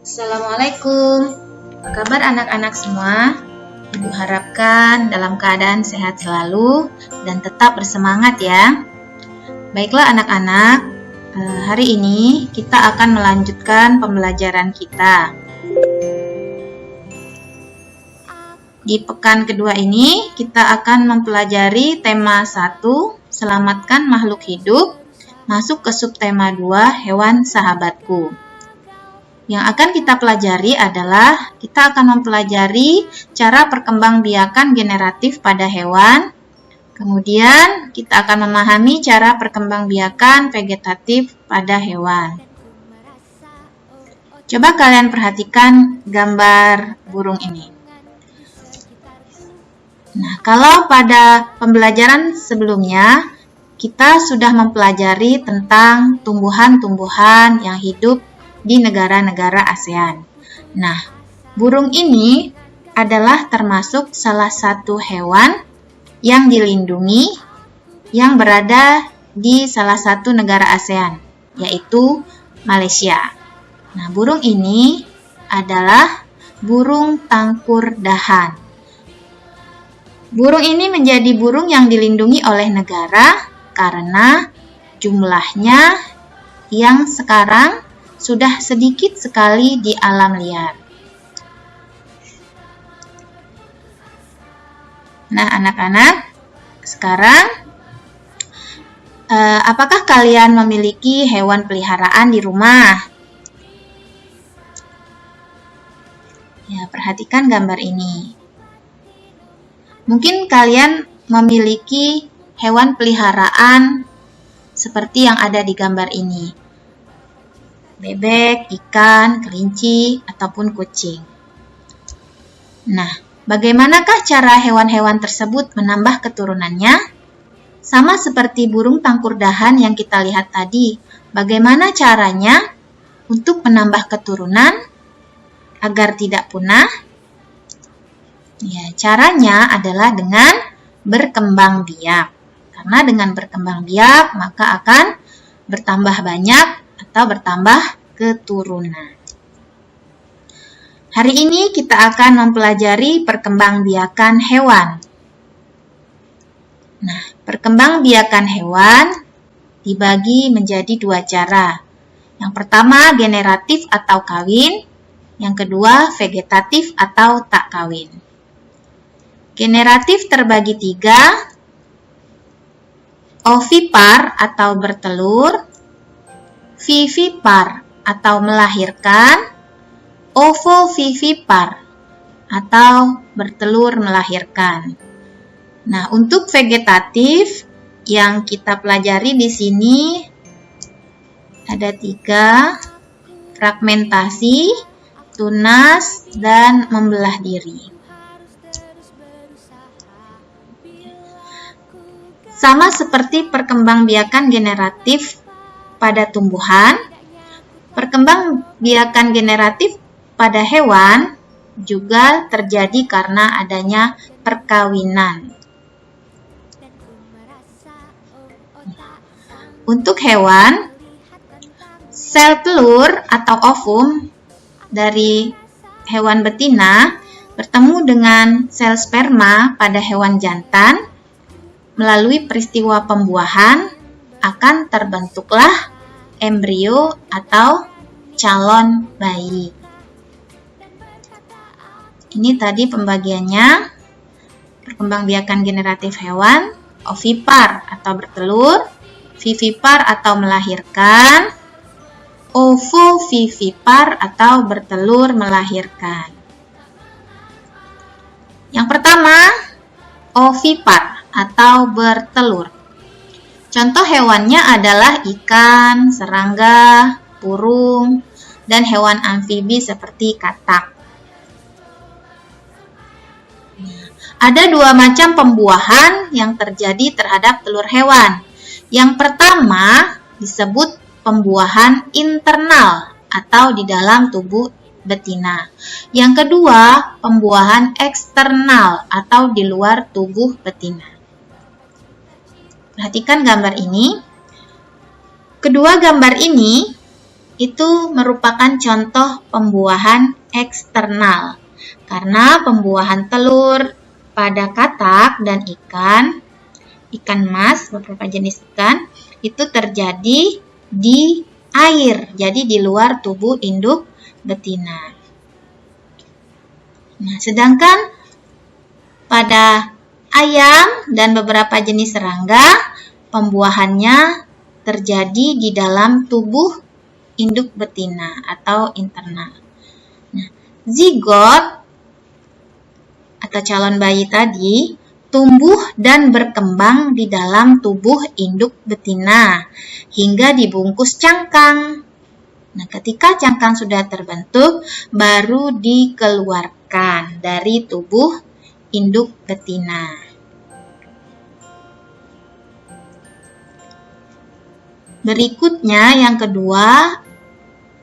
Assalamualaikum. Apa kabar anak-anak semua? Ibu harapkan dalam keadaan sehat selalu dan tetap bersemangat ya. Baiklah anak-anak, hari ini kita akan melanjutkan pembelajaran kita. Di pekan kedua ini kita akan mempelajari tema 1, selamatkan makhluk hidup, masuk ke subtema 2, hewan sahabatku. Yang akan kita pelajari adalah kita akan mempelajari cara perkembangbiakan generatif pada hewan. Kemudian kita akan memahami cara perkembangbiakan vegetatif pada hewan. Coba kalian perhatikan gambar burung ini. Nah, kalau pada pembelajaran sebelumnya kita sudah mempelajari tentang tumbuhan-tumbuhan yang hidup di negara-negara ASEAN. Nah, burung ini adalah termasuk salah satu hewan yang dilindungi yang berada di salah satu negara ASEAN, yaitu Malaysia. Nah, burung ini adalah burung tangkur dahan. Burung ini menjadi burung yang dilindungi oleh negara karena jumlahnya yang sekarang sudah sedikit sekali di alam liar. Nah, anak-anak, sekarang apakah kalian memiliki hewan peliharaan di rumah? Ya, perhatikan gambar ini. Mungkin kalian memiliki hewan peliharaan seperti yang ada di gambar ini. Bebek, ikan, kelinci, ataupun kucing. Nah, bagaimanakah cara hewan-hewan tersebut menambah keturunannya? Sama seperti burung tangkur dahan yang kita lihat tadi. Bagaimana caranya untuk menambah keturunan agar tidak punah? Ya, caranya adalah dengan berkembang biak. Karena dengan berkembang biak, maka akan bertambah banyak atau bertambah keturunan. Hari ini kita akan mempelajari perkembangbiakan hewan. Nah, perkembangbiakan hewan dibagi menjadi dua cara. Yang pertama generatif atau kawin, yang kedua vegetatif atau tak kawin. Generatif terbagi tiga, ovipar atau bertelur, vivipar atau melahirkan, ovovivipar atau bertelur melahirkan. Nah, untuk vegetatif yang kita pelajari di sini ada tiga, fragmentasi, tunas, dan membelah diri. Sama seperti perkembangbiakan generatif pada tumbuhan, perkembangbiakan generatif pada hewan juga terjadi karena adanya perkawinan. Untuk hewan, sel telur atau ovum dari hewan betina bertemu dengan sel sperma pada hewan jantan. Melalui peristiwa pembuahan akan terbentuklah embrio atau calon bayi. Ini tadi pembagiannya, perkembangbiakan generatif hewan, ovipar atau bertelur, vivipar atau melahirkan, ovovivipar atau bertelur melahirkan. Yang pertama, ovipar atau bertelur. Contoh hewannya adalah ikan, serangga, burung, dan hewan amfibi seperti katak. Ada dua macam pembuahan yang terjadi terhadap telur hewan. Yang pertama disebut pembuahan internal atau di dalam tubuh betina. Yang kedua, pembuahan eksternal atau di luar tubuh betina. Perhatikan gambar ini. Kedua gambar ini itu merupakan contoh pembuahan eksternal. Karena pembuahan telur pada katak dan ikan mas, beberapa jenis ikan, itu terjadi di air, jadi di luar tubuh induk betina. Nah, sedangkan pada ayam dan beberapa jenis serangga, pembuahannya terjadi di dalam tubuh induk betina atau internal. Nah, zigot atau calon bayi tadi tumbuh dan berkembang di dalam tubuh induk betina hingga dibungkus cangkang. Nah, ketika cangkang sudah terbentuk, baru dikeluarkan dari tubuh induk betina. Berikutnya yang kedua,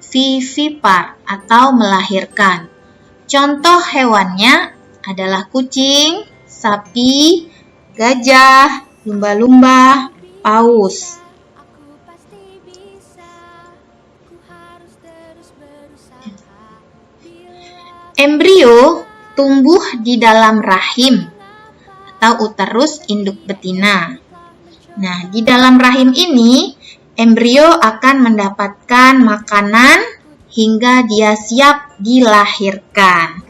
vivipar atau melahirkan. Contoh hewannya adalah kucing, sapi, gajah, lumba-lumba, paus. Embrio tumbuh di dalam rahim atau uterus induk betina. Nah, di dalam rahim ini, embrio akan mendapatkan makanan hingga dia siap dilahirkan.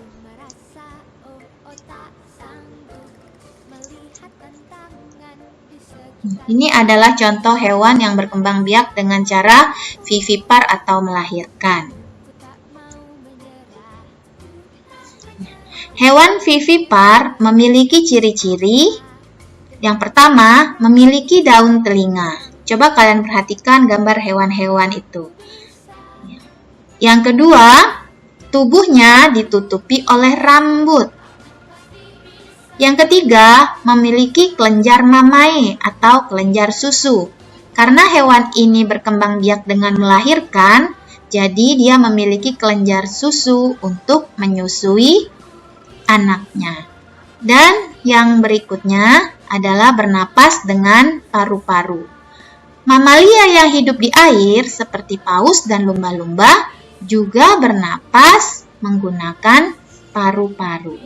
Ini adalah contoh hewan yang berkembang biak dengan cara vivipar atau melahirkan. Hewan vivipar memiliki ciri-ciri. Yang pertama, memiliki daun telinga. Coba kalian perhatikan gambar hewan-hewan itu. Yang kedua, tubuhnya ditutupi oleh rambut. Yang ketiga, memiliki kelenjar mamae atau kelenjar susu. Karena hewan ini berkembang biak dengan melahirkan, jadi dia memiliki kelenjar susu untuk menyusui anaknya. Dan yang berikutnya adalah bernapas dengan paru-paru. Mamalia yang hidup di air seperti paus dan lumba-lumba juga bernapas menggunakan paru-paru.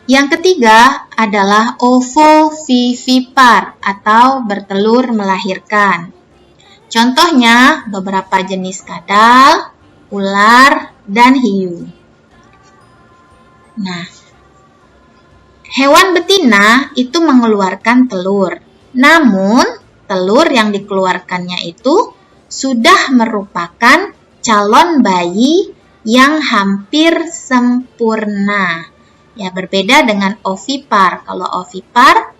Yang ketiga adalah ovovivipar atau bertelur melahirkan. Contohnya beberapa jenis kadal, ular, dan hiu. Nah, hewan betina itu mengeluarkan telur. Namun, telur yang dikeluarkannya itu sudah merupakan calon bayi yang hampir sempurna. Ya, berbeda dengan ovipar. Kalau ovipar,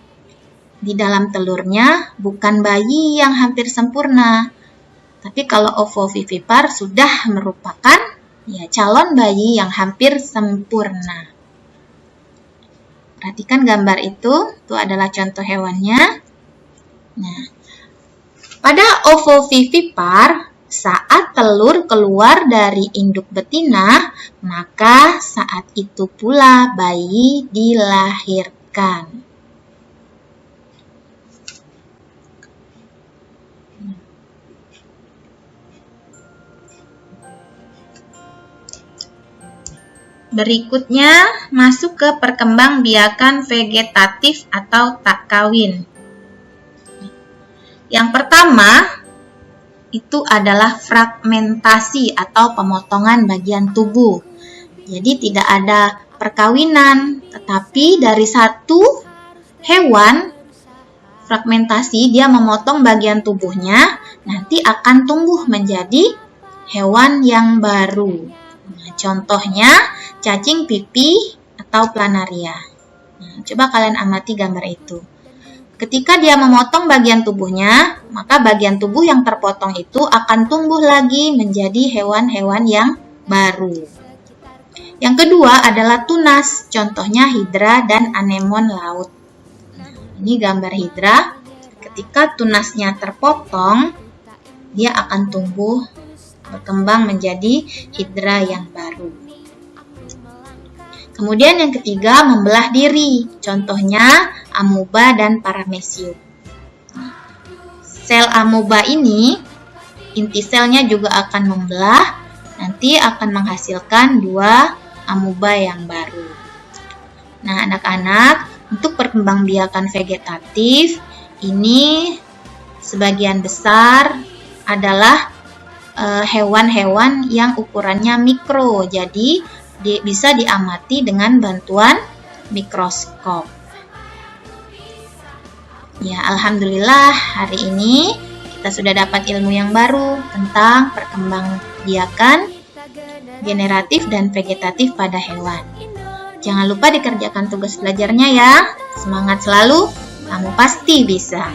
di dalam telurnya bukan bayi yang hampir sempurna. Tapi kalau ovovivipar sudah merupakan calon bayi yang hampir sempurna. Perhatikan gambar itu adalah contoh hewannya. Nah, pada ovovivipar, saat telur keluar dari induk betina, maka saat itu pula bayi dilahirkan. Berikutnya, masuk ke perkembangbiakan vegetatif atau tak kawin. Yang pertama, itu adalah fragmentasi atau pemotongan bagian tubuh. Jadi tidak ada perkawinan, tetapi dari satu hewan, fragmentasi dia memotong bagian tubuhnya, nanti akan tumbuh menjadi hewan yang baru. Nah, contohnya cacing pipih atau planaria. Nah, coba kalian amati gambar itu. Ketika dia memotong bagian tubuhnya, maka bagian tubuh yang terpotong itu akan tumbuh lagi menjadi hewan-hewan yang baru. Yang kedua adalah tunas, contohnya hidra dan anemon laut. Nah, ini gambar hidra. Ketika tunasnya terpotong, dia akan tumbuh berkembang menjadi hidra yang baru. Kemudian yang ketiga, membelah diri. Contohnya amoeba dan paramecium. Sel amoeba ini inti selnya juga akan membelah, nanti akan menghasilkan 2 amuba yang baru. Nah, anak-anak, untuk perkembangbiakan vegetatif, ini sebagian besar adalah hewan-hewan yang ukurannya mikro, jadi bisa diamati dengan bantuan mikroskop. Ya, alhamdulillah hari ini kita sudah dapat ilmu yang baru tentang perkembangbiakan generatif dan vegetatif pada hewan. Jangan lupa dikerjakan tugas belajarnya ya. Semangat selalu, kamu pasti bisa.